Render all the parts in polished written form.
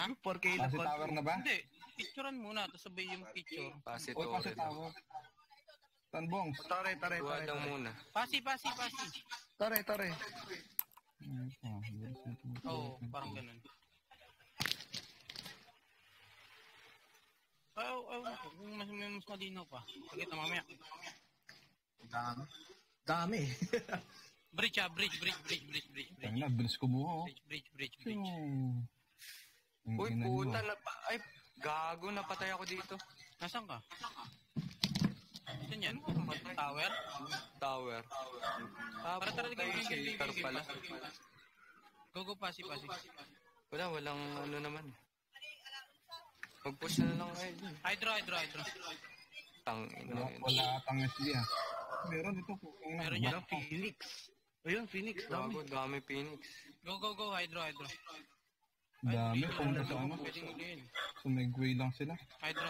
Ha? 4K na Pasi tower na ba? Hindi. Picturean muna, tapos sabay yung picture. Pasi Uy, pasi tower. Tanbongs. Tore. Tuwad lang muna. Pasi. Tore. Oo, parang ganun. Kung mas malinaw pa. Pagkita mamaya. Dami. Bridge. Tangina, bilis kumuha. Bridge. Uy, puta na pa. Ay, gago, napatay ako dito. Nasaan ka? Saan yan? Tower? Tower. Tara, yung shaker pala. Go, pasi. Walang ano naman. Mag-push na lang kayo. Hydro. Tangina. Wala atang SD ah. Meron ito po. Meron yan. Phoenix. Ayun, Phoenix. Dami Phoenix. Go, hydro. Dami, kung sa ano. Pwedeng ulihin. Sumigway lang sila. Hydro.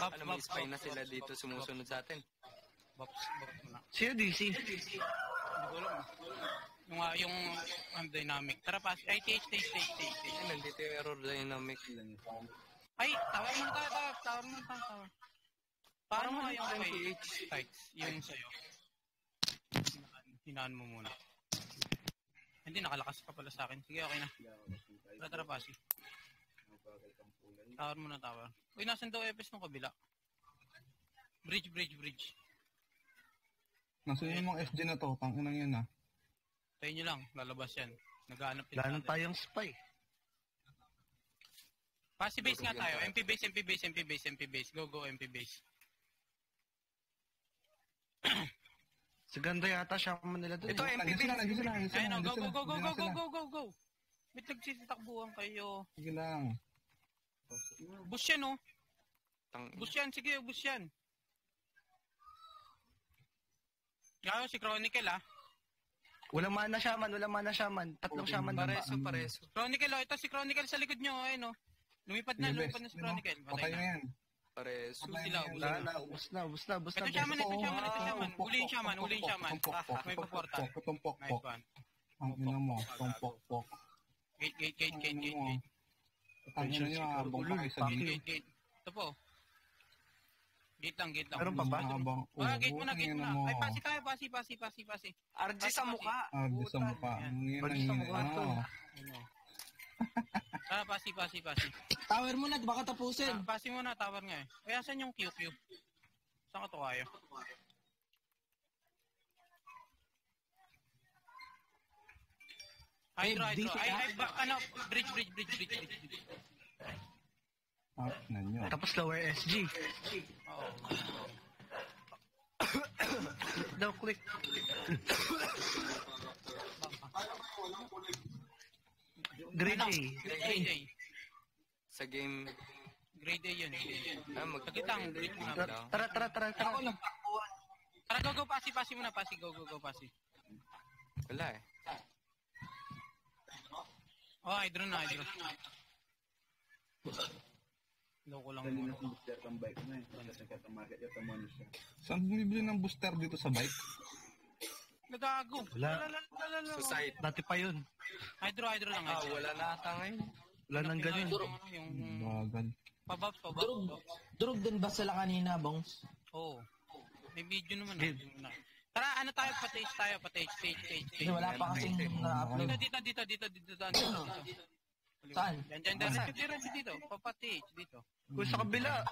Alam mo, spy na sila dito sumusunod sa atin. Bops na. Sino DC? Hindi ko alam. Yung dynamic. Tara, pas. Ay, TH. Ay, nandito yung error dynamic. Ay, tower mo na tayo. Paano mo yung TH sites? Yung sa'yo. Hinaan mo muna. Hindi, nakalakas ka pala sa akin. Sige, okay na. Tara, pasi. Tower muna, tower. Uy, nasan daw EPS nung kabila? Bridge. Nasa yung mga SG na to, tanginang yan ah. Tayo nyo lang, lalabas yan. Naghahanap din Lahat tayong spy. Pasi base nga tayo. MP base. Go, MP base. Sa ganda yata siya nila doon. Ito, MP Nandiyan sila. Ayun, go. Ba't nagsitakbuhan kayo? Sige lang. Bus yan, oh. Bus yan. Ngayon, si Chronicle, ah. Walang mana shaman. Tatlong shaman. Pareso. Chronicle, oh. Ito si Chronicle sa likod nyo, ayun, oh. Lumipad na si Chronicle. Patay na yan. Pareso. Ubus na. Ito shaman. Uli yung shaman. May paporta. Tumpok. Nice one. Ang ina mo, tumpok. Gate. Ang ina nyo, habang pa kayo sa gate. Gate. Ito po. Gate lang. Meron pa ba? Gate muna. Ay, pasi. RG sa mukha. RG sa mukha. Tara, pasi. Tower muna, baka tapusin. Pasi muna, tower nga eh. Kaya saan yung QQ? Saan ka to kayo? Hydro. Ano? Bridge. Na nyo. Tapos lower SG. Oo. Daw click. Grade A. Sa game. Grade A yun. Magkitang Grade A. Tara. Ako nagtakuan. Tara, go, pasi muna, pasi. Go, pasi. Wala eh. Oh, hydro na. Loko lang muna. Saan bumibili ng booster dito sa bike? Nagago. Wala. Society. Dati pa yun. Hydro lang. Wala na ata ngayon. Wala nang ganun. Yung Bagal. pabops. Durog din ba sila kanina, Bongs? Oo. May video naman. Tara, ano tayo? Pa-stage. Kasi wala pa kasing na-upload. Dito. Saan? Diyan. Dito. Pa-stage, dito. Kung sa kabila.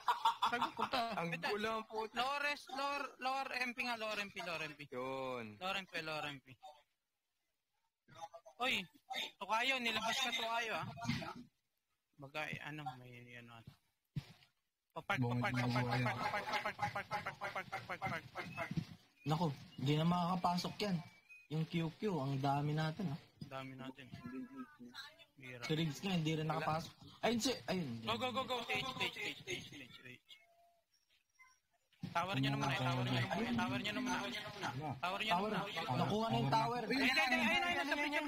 Saan punta? Ang gulang po. Lower MP nga, lower MP. Yun. Lower MP. Oy, Tokayo, nilabas ka Tokayo, ah. Bagay, may ano. Papark. Naku, hindi na makakapasok yan. Yung QQ, ang dami natin, ah. Dami natin. Bira. Si Riggs nga, hindi rin nakapasok. Ayun. Go. Stage. Tower nyo naman. Nakuha na yung tower. Ayun, sa bridge.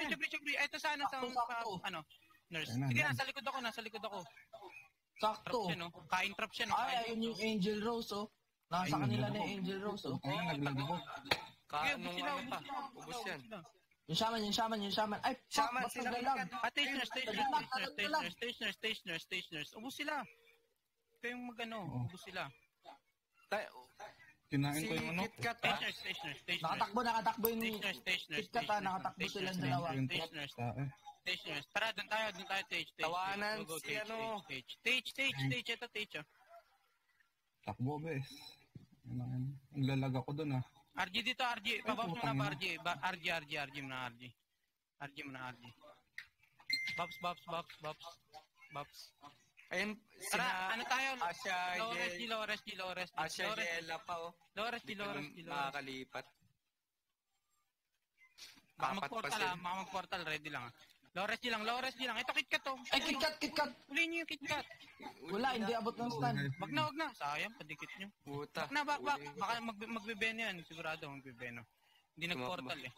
Ito sa nurse. Sige, nasa likod ako. Sakto. Kain trap siya, no? Ay, ayun yung Angel Rose, oh. Nasa kanila na yung Angel Rose, oh. Ay, naglagbo. Ubus Ubus yan. Yung shaman. Ay, fuck, Shaman, ba't sila naglalag? Stationers. Ubus sila. Kayong ubus sila. Kinain ko yung ano. KitKat Stationers. Nakatakbo yung Stationers. KitKat nakatakbo silang dalawa. Stationers. Tara, doon tayo, Tage. Tawanan Go, si ano. Tage, ito Tage. Takbo, bes. Ang lalag ako dun, ah. RG dito, RG. Babab mo na ba, RG? RG mo na, RG. Babs. Ayun, Tara, ano tayo? Asya, Low rest. Asya, Yela pa, oh. Low rest. Makakalipat. Baka Apat pa mag-portal, sila. baka mag-portal. Ready lang. Low rest lang. Ito, KitKat to. Ay, KitKat. Huliin nyo yung KitKat. Wala, hindi abot ng stun. Wag na. Sayang, padikit nyo. Puta. Bak. Baka magbibeno yan. Sigurado magbibeno. Hindi nag-portal eh.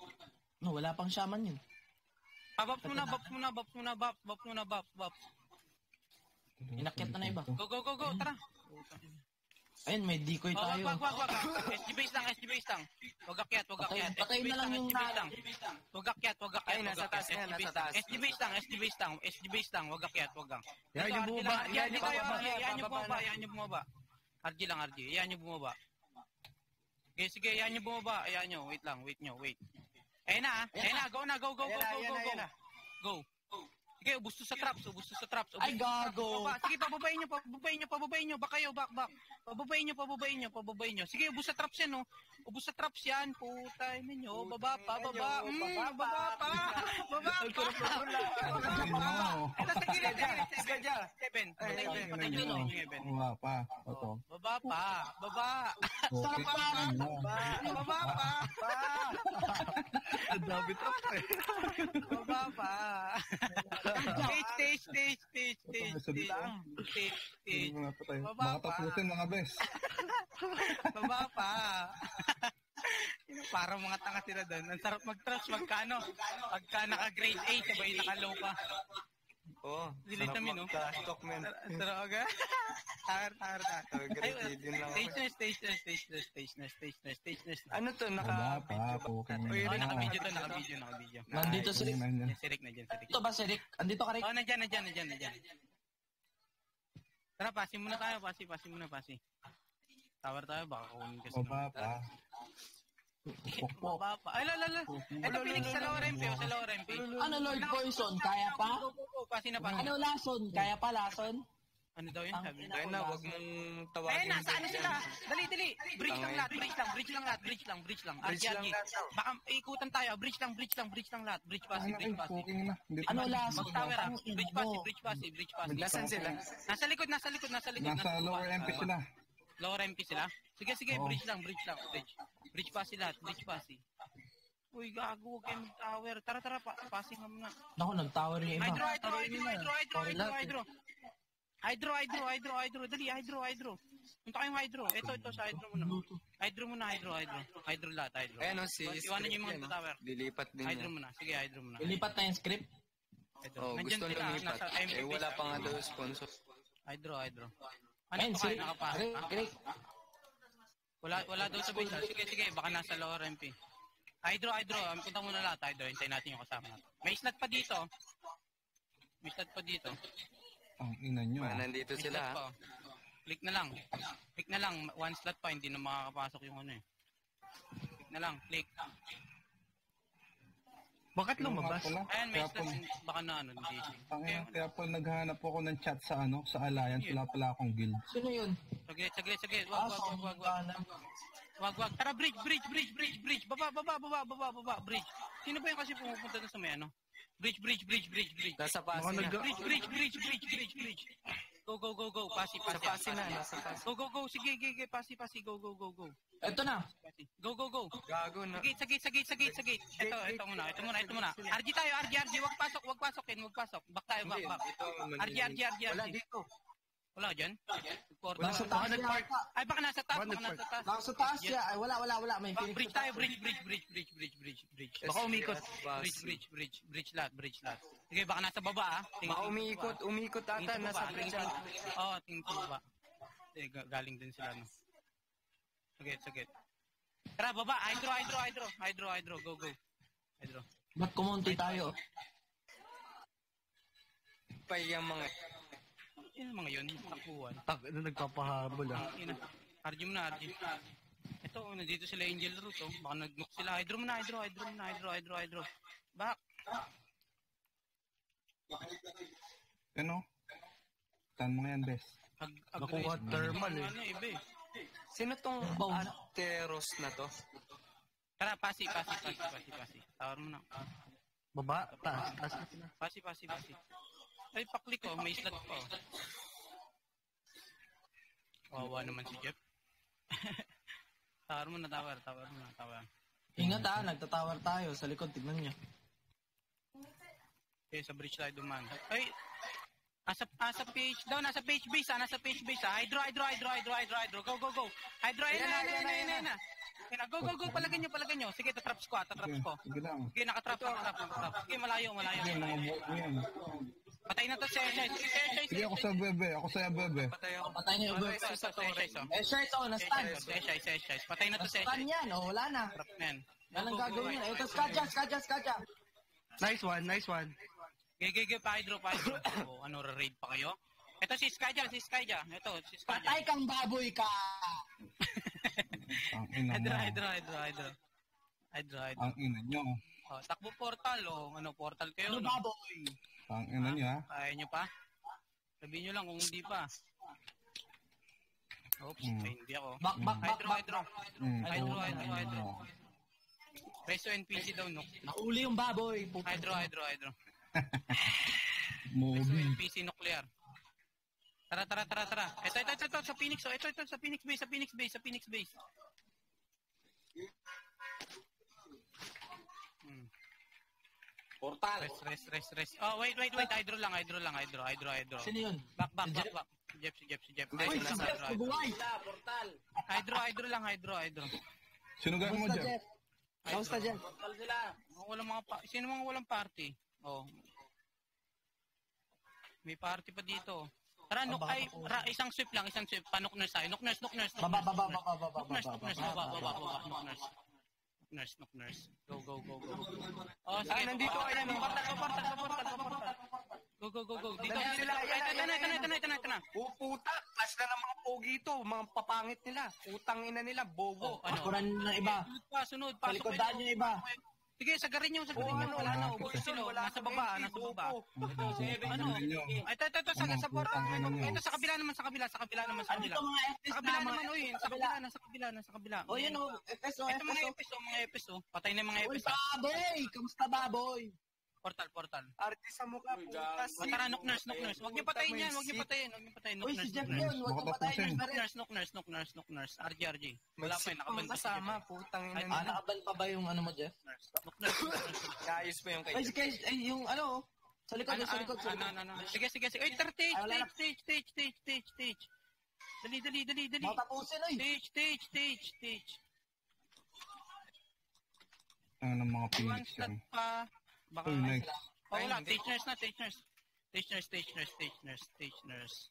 No, wala pang shaman yun. Baps muna. Inakyat na iba. Go. Tara. Ayun, may decoy Oh, tayo. wag. SG base lang. Wag akyat. Patay na lang yung Wag akyat. Ay, nasa taas nga, nasa taas. SG base lang. Wag akyat. Yan yung bumaba. Yan yung bumaba. RG lang. Yan yung bumaba. Sige, yan yung bumaba. Ayan nyo. Wait. Ayun na. Go na. Go. Sige, ubus to sa traps. Ay, gago. Sige, pababayin nyo. Back kayo, back. Pababayin nyo. Sige, ubus sa traps yan, oh. Ubus sa traps yan. Putay ninyo. Baba pa. Baba pa. Ito sa gilid. 7. Patay nyo yung 7. Wala pa. Ito. Baba pa. Okay. Baba pa. Ang dami trap eh. Baba pa. Stage. Baka tapusin mga bes. Baba pa. Parang mga tanga sila doon. Ang sarap mag-trust pagka naka-grade 8, sabay naka-low pa. Oo. Delete namin, no? Stock, man. Sarap ka? Tar. Grade din lang ako. Stage. Ano to? Wala pa. Okay na. Oh, naka-video. Nandito si Rick. Sirik na dyan. Ito ba si Rick? Andito ka, Rick? Oh, nandyan. Tara, pasin muna tayo. Pasi. Tower tayo, baka kunin kasi. Baba pa. Baba pa. Ay, lala. Ito, Phoenix sa lower MP. Ano, Lord Poison? Kaya pa? Pasi na. Ano, Lason? Kaya pa, Lason? Ano daw yun? Sabi Kaya na, huwag mong tawagin. Ayun na, saan na sila? Dali. Bridge lang lahat. RG. Baka ikutan tayo. Bridge lang lahat. Bridge pass. Okay na. Ano, Lason? Mag-tower ah. Bridge pass. Nasaan sila? Nasa likod. Nasa lower MP sila. Lower MP sila? Sige. Oo. Bridge lang. Bridge pass lahat. Uy, gago. Huwag kayo mag-tower. Tara. Passing nga muna. Naku, nag-tower yung iba. Hydro. Dali, hydro. Punta kayong hydro. Ito sa hydro muna. Hydro lahat. Ayan o, si Iwanan nyo yung mga tower. Lilipat din Hydro yan. muna. Sige, hydro muna. Ilipat na yung script. Oh, Nandyan gusto sila, lumipat. nasa MP Wala base. pa nga daw sponsor. Hydro. Ano Ayun, ito si kayo Rick. nakapasok? Rick. Wala daw sa base. Sige. Baka nasa lower MP. Hydro. Punta muna lahat. Hydro. Hintayin natin yung kasama natin. May slot pa dito. Ang ina nyo. Nandito May sila, slot ha? pa. Click na lang. One slot pa. Hindi na makakapasok yung ano eh. Click na lang. Click. Bakit lumabas? Ayan, may slot. Baka na ano. Kaya po naghahanap ako ng chat sa Alliance. Wala pala akong guild. Sino yun? Saglit. Wag. Tara, bridge. Baba. Bridge. Sino ba yung kasi pumupunta doon sa may ano? Bridge. Nasa pasi na. Bridge. Go. Pasi. Nasa pasi na. Go. Sige. Pasi. Go. Ito na. Go. Gago na. Sagit. Ito muna. RG tayo. Wag pasok. Back tayo. RG. Wala dito. Wala dyan? Nasa taas yata. Ay, baka nasa taas. Nasa taas siya. Ay, wala. May Phoenix. Bridge tayo. Bridge. Baka umikot. Bridge lahat. Sige, baka nasa baba ah. Baka umikot ata. Nasa bridge. Oo, tingin sa baba. Galing din sila, no? Sige. Tara, baba. Hydro. Go. Hydro. Ba't kumonti tayo? Pa yung mga... Yan mga yun, takuan. Nagpapahabol ah. RG mo na, RG. Ito, nandito sila Angel Root, oh. Baka nag-knock sila. Hydro mo na, hydro. Back. Ano? Tan mo yan, bes. Nakuha thermal eh. Ano, iba eh. Sino tong Ateros na to? Tara, pasi. Tawar mo na. Baba, taas na sila. Pasi. Ay, paklik ko, may slot pa. Wawa naman si Jeff. Tawar mo na. Ingat nagtatawar tayo. Sa likod, tignan nyo. Okay, sa bridge tayo duman. Ay, nasa page daw, nasa page base. Hydro. Go. Hydro, ayun na. Go, palagay nyo. Sige, tatraps ko. Sige lang. Sige, nakatrap. Sige, malayo. Sige, mga buhok mo yan. Patay na to, Sir. Sige, ako sa bebe. Patay na yung Uber. Shirt na-stand. Sir. Patay na to, Sir. Stand yan, wala na. Trap na yan. Yan ang gagawin yun. Ito, Skadja. Nice one. Gege, pa-hydro. Ano, raid pa kayo? Ito si Skadja. Ito, si Skadja. Patay kang baboy ka! Ang ina mo. Hydro. Ang ina nyo. Oh, takbo portal, portal kayo. Ano baboy? Ang ina nyo, ha? Kaya nyo pa? Sabihin nyo lang kung hindi pa. Oops, hindi ako. Back. Hydro. Hydro. Preso NPC daw, no? Nauli yung baboy. Hydro. Preso Mobi. NPC nuclear. Tara. Ito, sa Phoenix, Ito, sa Phoenix base. Portal. Rest. Oh, wait. Hydro lang. Sino yun? Back. Si Jeff. Uy, si Jeff, buhay. Hydro lang. Sino gano'n mo, Jeff? Kamusta dyan? Sino mga walang party? Oh. May party pa dito. Tara, isang sweep lang. Panok nurse tayo. Knock nurse. Baba. Knock nurse. Go. Oh, sige. Nandito kayo. Go. Dito. Ito na. Puta, pas na ng mga pogi ito. Mga papangit nila. Utang ina nila, bobo. Akuran ng iba. Sunod. Palikodaan yung iba. Sige, sagarin nyo. Wala na. Ubus sila. Nasa baba. Ano? Ito, sa portal. Ito, sa kabila naman. Sa kabila. Ano ito mga FS Sa kabila naman, uy. Sa kabila. O yun o, FS o. Ito mga FS. Patay na yung mga Uy, FS. baboy! Kamusta baboy? Portal. Arte sa mukha, puta. Tara, knock nurse. Huwag niyo patayin yan. Knock Uy, si nurse. Jeff yun. Huwag mo patayin yung baril. Knock nurse. RG. Wala pa yun. Nakabanda kasama, putang ina nila. Nakaban pa ba yung ano mo, Jeff? Knock nurse. Ayos pa yung Ay, kay yung ano, sa likod. Sige. Uy, stage. Dali. Matapusin, oy. Stage. Ang ng mga One Phoenix slot yan. pa. Baka Oh, nice. wala. Stage nurse.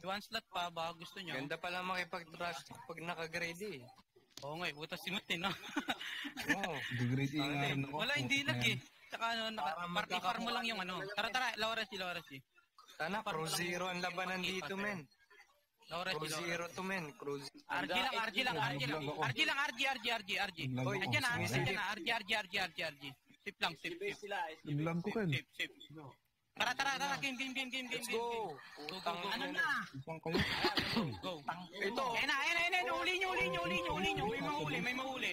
One slot pa. Baka gusto nyo. Ganda pala makipag-trust pag nakagrade eh. Oo nga, butas simut eh, no? Oo. Degrade nga rin ako. Wala, hindi lag eh. Tsaka party-farm mo lang yung ano. Tara, Laura si. Sana, Pro Zero ang labanan dito, men. Laura Pro si. Zero to, men. RG lang. Andyan na, RG. Sip lang. Naglag ko kan. Sip. Tara, game. Let's go. Putang Ano ina. na? Isang kayo. Go. Ito. Ayun, uli nyo. May mahuli.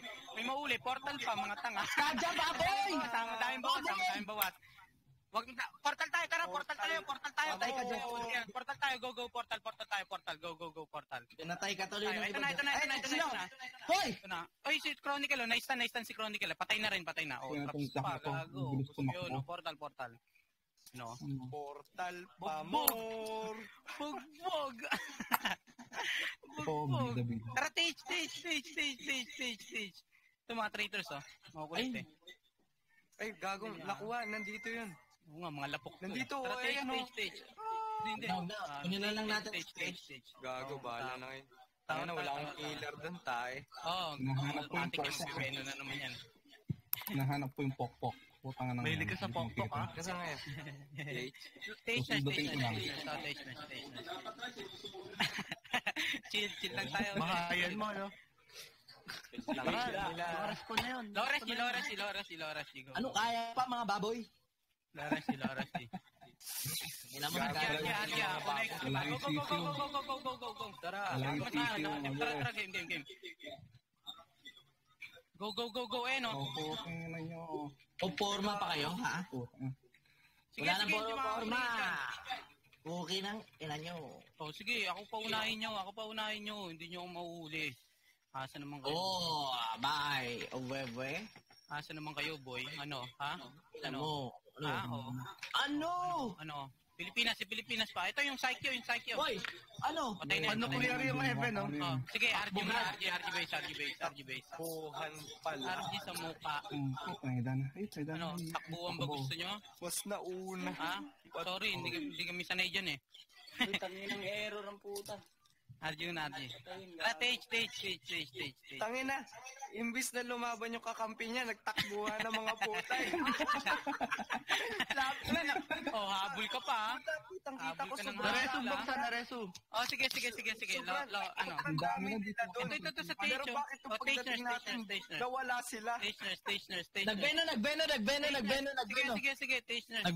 Portal pa, mga tanga. Skadja, baboy! Daming bawat. Portal tayo, tara, portal tayo. Patay ka dyan. Portal tayo, go, portal. Go, portal. Pinatay ka tuloy ng Ito iba. na. Hoy! Ito na. Oy, si Chronicle, nice si Chronicle. Patay na rin. Oh, Kaya traps itong pa, sakto. gago. Bilis tumakbo. Yun, portal. No. Portal Bugbog. pamor. Bugbog. Oh, bida. Tara, stage. Ito mga traitors, oh. Makukulit eh. Ay, gagong, nakuha, nandito yun. Oo nga, mga lapok. Nandito, Tara, ay, ano? stage. Hindi. Kunin na lang natin. Stage. Gago, bahala na kayo. Tama na, wala akong killer doon, tayo. Oo, Hinahanap ko yung automatic person. yung Veno na naman yan. Nahanap ko yung pokpok. Putang na. Mahilig ka sa pokpok, ha? Kasi ngayon. Stage Susundutin ko lang. Chill lang tayo. Mahayan mo, no? Oras ko na yun. Loras, go. Ano kaya pa mga baboy? Loras. Ina mo Argy, go. Tara. Tara, game. Go, no? Putang na nyo. O forma pa kayo, ha? Putang. Wala nang sige, forma. Okay nang ina nyo. Oh, sige, ako pa unahin nyo. Hindi nyo ako mauuli. Asa naman kayo? Oh, bye. Owe. Asa naman kayo, boy? Ano, ha? Ano? Ano? Pilipinas pa. Ito yung Psycho. Hoy, ano? Patay na. Ano kunyari yung heaven, no? Oh, sige, RG base. Buhan pala. RG sa mukha. Putang ina. Ay, tayo Ano, takbuhan ba gusto nyo? Mas nauna. Ha? Sorry, hindi kami sanay dyan eh. Tangin ng error ang puta. RG. Tara, stage. Tangina, imbis na lumaban yung kakampi niya, nagtakbuhan ng mga putay. Oh, habol ka pa, ha? Kitang-kita ko Habol ka ng sobrang Naresu, habol, buksan, naresu. Oh, sige. Ano? Ang dami na dito. Ito sa stage. Pero bakit yung pagdating natin, Stage nawala sila? Nagbeno. Sige, stage nurse.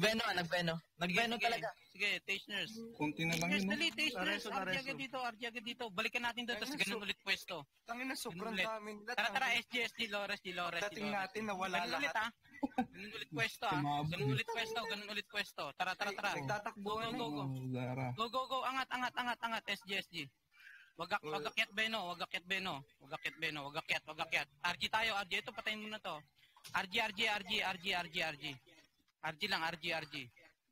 Nagbeno talaga. Sige, stage nurse. Kunti na lang yun, no? Dali, stage nurse. Nareso. RG agad dito. Balikan natin doon, tapos ganun ulit pwesto. Tangina, sobrang Ulit. dami nila. Tara, SG, Loras. Dating natin, nawala Ganun ulit, lahat. ha? Ganun ulit pwesto, ha? Ganun ulit pwesto. Tara. Nagtatakbuhan. Go. Zara. Go. Angat. SG. Wagakyat Beno. RG tayo. Ito, patayin mo na to. RG. RG lang.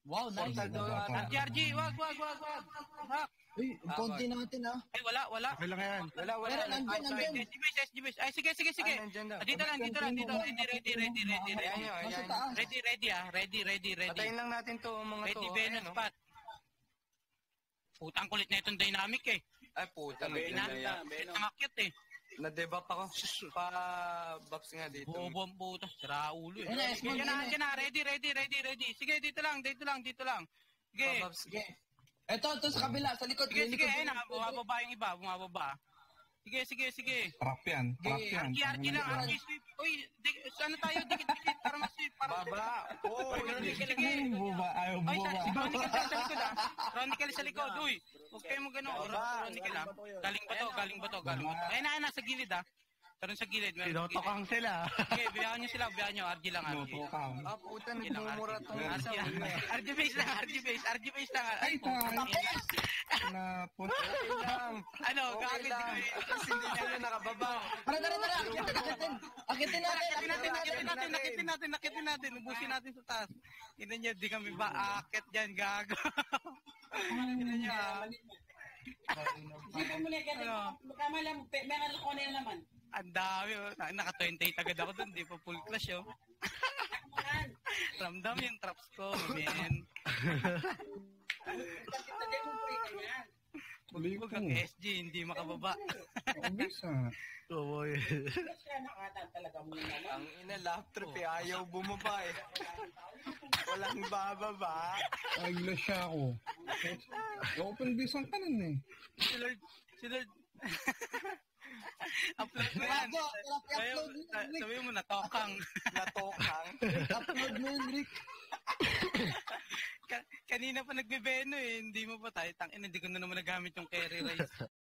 Wow, nice. RG. Wag. Uy, konti natin, ha? Ay, wala. Okay lang yan. Wala. Pero nandyan. SG base. Ay, sige. Ay, nandyan daw. Dito lang. Ready. Ayan. Ready. Patayin lang natin to, mga to. Ready, Venus Ayan, oh. spot. Putang kulit na itong dynamic eh. Ay, puta. Nangakyat eh. Na-debuff ako. Pa-buffs nga dito. Bobo ang puta. Sira ulo eh. Ano, Esmond, Yan na. Ready. Sige, dito lang. Sige. Pa-buffs. Sige. Ito sa kabila, sa likod. Sige. Ayun na. Bumababa yung iba. Sige. Trap yan. RG lang. RG sweep. Uy, ano tayo? Dikit. Para ma-sweep. Baba. Sige. Ayaw Ay, buba. si Chronicle sa likod ah. Chronicle sa likod. Uy, huwag kayo mo gano'n. Chronicle ah. Galing ba to? Ayun na, nasa gilid ah. Karoon sa gilid. Tinotokang sila. Okay, biyahan nyo. RG lang. Tinotokang. Ah, puta. Nagmumura tong isa. RG base lang. Ay, tayo. Na puta. Okay lang. Ano, Okay gagawin lang. Kasi hindi sila nakababa. Tara. Akitin Nakitin natin. Ubusin natin sa taas. Tignan nyo, di kami ba aakit dyan, gago. Tignan nyo ah. Sige mo na kasi kama lang may ko na naman. Ang dami, oh. Naka-28 agad ako dun, di pa full clash, oh. Ramdam yung traps ko, man. Tuloy Ang SG, hindi makababa. Bisa. Oo, eh. Ang ina, lap trip eh. Ayaw bumaba eh. Walang bababa. Agla siya ako. Open base ang kanan eh. Si Lord. Upload mo yan. Sabi mo na, tokang. Upload mo yun, Rick. Kanina pa nagbebeno eh, hindi mo pa tayo. Tangin, hindi ko na naman nagamit yung carry rice.